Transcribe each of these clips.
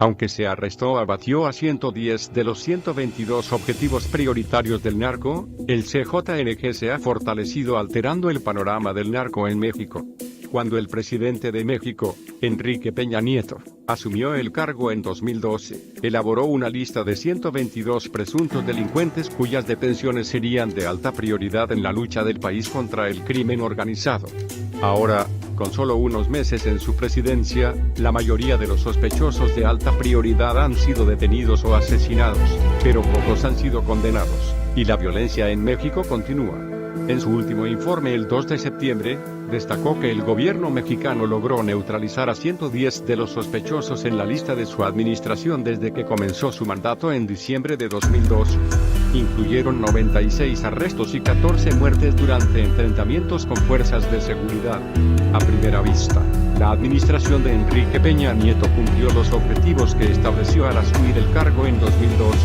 Aunque se arrestó, abatió a 110 de los 122 objetivos prioritarios del narco, el CJNG se ha fortalecido alterando el panorama del narco en México. Cuando el presidente de México, Enrique Peña Nieto, asumió el cargo en 2012, elaboró una lista de 122 presuntos delincuentes cuyas detenciones serían de alta prioridad en la lucha del país contra el crimen organizado. Ahora, con solo unos meses en su presidencia, la mayoría de los sospechosos de alta prioridad han sido detenidos o asesinados, pero pocos han sido condenados, y la violencia en México continúa. En su último informe el 2 de septiembre, destacó que el gobierno mexicano logró neutralizar a 110 de los sospechosos en la lista de su administración desde que comenzó su mandato en diciembre de 2002. Incluyeron 96 arrestos y 14 muertes durante enfrentamientos con fuerzas de seguridad. A primera vista, la administración de Enrique Peña Nieto cumplió los objetivos que estableció al asumir el cargo en 2002.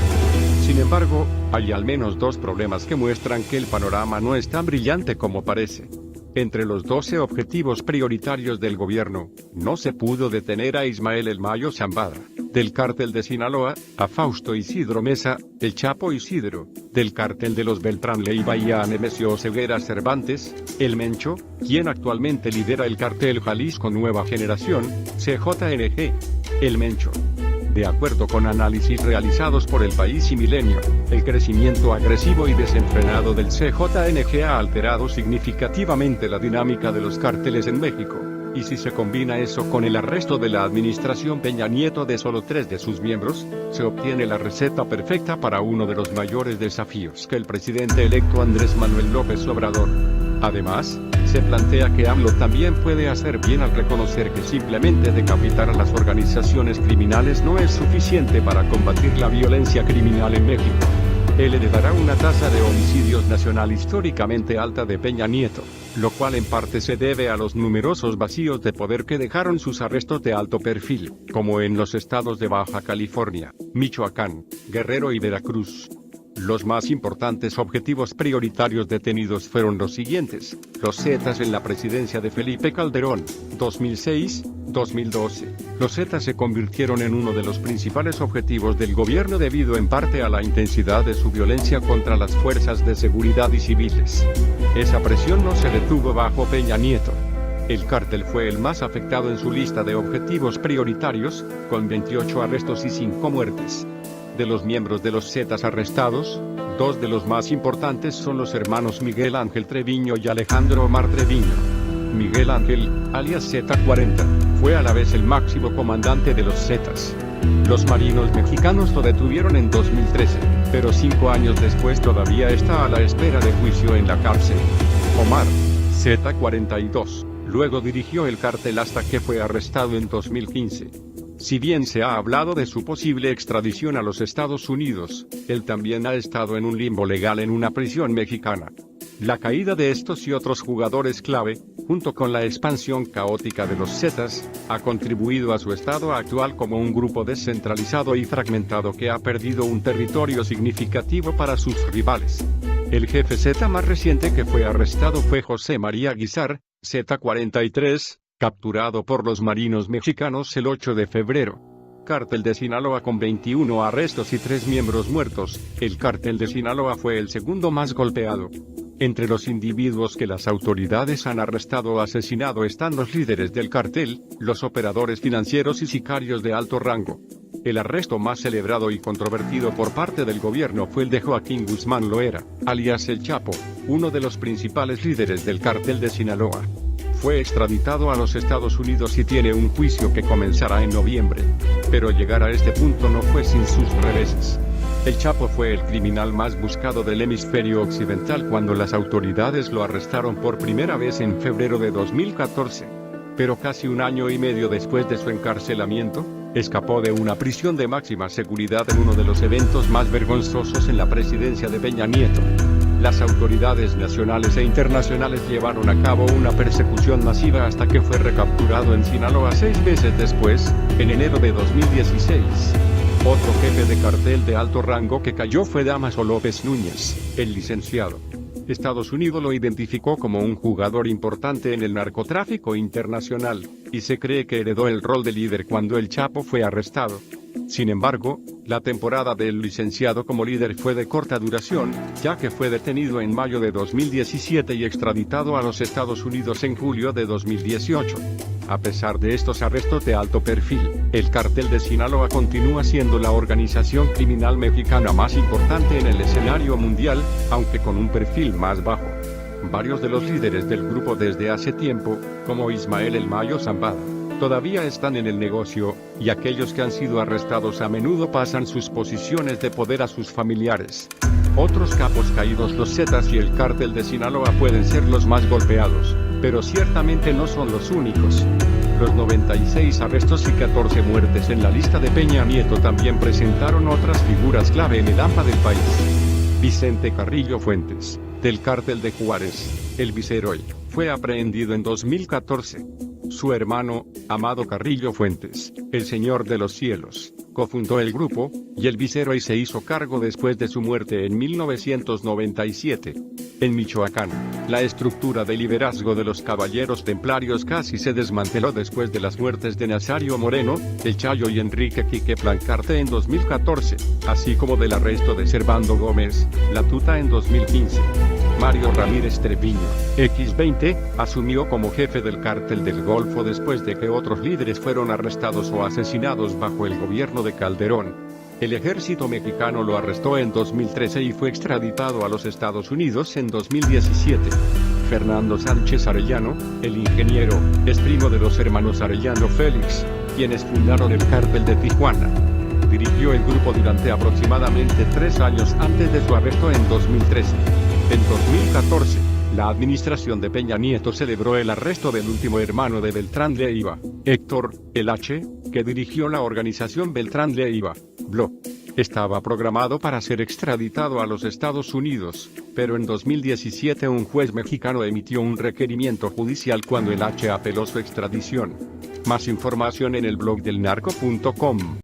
Sin embargo, hay al menos dos problemas que muestran que el panorama no es tan brillante como parece. Entre los 12 objetivos prioritarios del gobierno, no se pudo detener a Ismael El Mayo Zambada, del cártel de Sinaloa, a Fausto Isidro Mesa, el Chapo Isidro, del cártel de los Beltrán Leiva y a Nemesio Ceguera Cervantes, el Mencho, quien actualmente lidera el cártel Jalisco Nueva Generación, CJNG. El Mencho. De acuerdo con análisis realizados por El País y Milenio, el crecimiento agresivo y desenfrenado del CJNG ha alterado significativamente la dinámica de los cárteles en México, y si se combina eso con el arresto de la administración Peña Nieto de solo 3 de sus miembros, se obtiene la receta perfecta para uno de los mayores desafíos que el presidente electo Andrés Manuel López Obrador. Además, se plantea que AMLO también puede hacer bien al reconocer que simplemente decapitar a las organizaciones criminales no es suficiente para combatir la violencia criminal en México. Él heredará una tasa de homicidios nacional históricamente alta de Peña Nieto, lo cual en parte se debe a los numerosos vacíos de poder que dejaron sus arrestos de alto perfil, como en los estados de Baja California, Michoacán, Guerrero y Veracruz. Los más importantes objetivos prioritarios detenidos fueron los siguientes: los Zetas en la presidencia de Felipe Calderón, 2006-2012. Los Zetas se convirtieron en uno de los principales objetivos del gobierno debido en parte a la intensidad de su violencia contra las fuerzas de seguridad y civiles. Esa presión no se detuvo bajo Peña Nieto. El cártel fue el más afectado en su lista de objetivos prioritarios, con 28 arrestos y 5 muertes. De los miembros de los Zetas arrestados, 2 de los más importantes son los hermanos Miguel Ángel Treviño y Alejandro Omar Treviño. Miguel Ángel, alias Z40, fue a la vez el máximo comandante de los Zetas. Los marinos mexicanos lo detuvieron en 2013, pero 5 años después todavía está a la espera de juicio en la cárcel. Omar, Z42, luego dirigió el cártel hasta que fue arrestado en 2015. Si bien se ha hablado de su posible extradición a los Estados Unidos, él también ha estado en un limbo legal en una prisión mexicana. La caída de estos y otros jugadores clave, junto con la expansión caótica de los Zetas, ha contribuido a su estado actual como un grupo descentralizado y fragmentado que ha perdido un territorio significativo para sus rivales. El jefe Zeta más reciente que fue arrestado fue José María Guizar, Z43, capturado por los marinos mexicanos el 8 de febrero. Cártel de Sinaloa con 21 arrestos y 3 miembros muertos, el cártel de Sinaloa fue el segundo más golpeado. Entre los individuos que las autoridades han arrestado o asesinado están los líderes del cártel, los operadores financieros y sicarios de alto rango. El arresto más celebrado y controvertido por parte del gobierno fue el de Joaquín Guzmán Loera, alias El Chapo, uno de los principales líderes del cártel de Sinaloa. Fue extraditado a los Estados Unidos y tiene un juicio que comenzará en noviembre. Pero llegar a este punto no fue sin sus reveses. El Chapo fue el criminal más buscado del hemisferio occidental cuando las autoridades lo arrestaron por primera vez en febrero de 2014. Pero casi un año y medio después de su encarcelamiento, escapó de una prisión de máxima seguridad en uno de los eventos más vergonzosos en la presidencia de Peña Nieto. Las autoridades nacionales e internacionales llevaron a cabo una persecución masiva hasta que fue recapturado en Sinaloa 6 meses después, en enero de 2016. Otro jefe de cartel de alto rango que cayó fue Dámaso López Núñez, el licenciado. Estados Unidos lo identificó como un jugador importante en el narcotráfico internacional, y se cree que heredó el rol de líder cuando el Chapo fue arrestado. Sin embargo, la temporada del licenciado como líder fue de corta duración, ya que fue detenido en mayo de 2017 y extraditado a los Estados Unidos en julio de 2018. A pesar de estos arrestos de alto perfil, el Cártel de Sinaloa continúa siendo la organización criminal mexicana más importante en el escenario mundial, aunque con un perfil más bajo. Varios de los líderes del grupo desde hace tiempo, como Ismael El Mayo Zambada, todavía están en el negocio, y aquellos que han sido arrestados a menudo pasan sus posiciones de poder a sus familiares. Otros capos caídos, los Zetas y el Cártel de Sinaloa, pueden ser los más golpeados, pero ciertamente no son los únicos. Los 96 arrestos y 14 muertes en la lista de Peña Nieto también presentaron otras figuras clave en el AMPA del país. Vicente Carrillo Fuentes, del Cártel de Juárez, el Viceroy, fue aprehendido en 2014. Su hermano, Amado Carrillo Fuentes, el Señor de los Cielos, cofundó el grupo, y el Viceroy se hizo cargo después de su muerte en 1997. En Michoacán, la estructura de liderazgo de los Caballeros Templarios casi se desmanteló después de las muertes de Nazario Moreno, El Chayo y Enrique Quique Plancarte en 2014, así como del arresto de Servando Gómez, La Tuta en 2015. Mario Ramírez Treviño, X20, asumió como jefe del Cártel del Golfo después de que otros líderes fueron arrestados o asesinados bajo el gobierno de Calderón. El ejército mexicano lo arrestó en 2013 y fue extraditado a los Estados Unidos en 2017. Fernando Sánchez Arellano, el ingeniero, es primo de los hermanos Arellano Félix, quienes fundaron el Cártel de Tijuana. Dirigió el grupo durante aproximadamente 3 años antes de su arresto en 2013. En 2014, la administración de Peña Nieto celebró el arresto del último hermano de Beltrán Leiva, Héctor, el H, que dirigió la organización Beltrán Leiva, BLO. Estaba programado para ser extraditado a los Estados Unidos, pero en 2017 un juez mexicano emitió un requerimiento judicial cuando el H apeló su extradición. Más información en el blog del narco.com.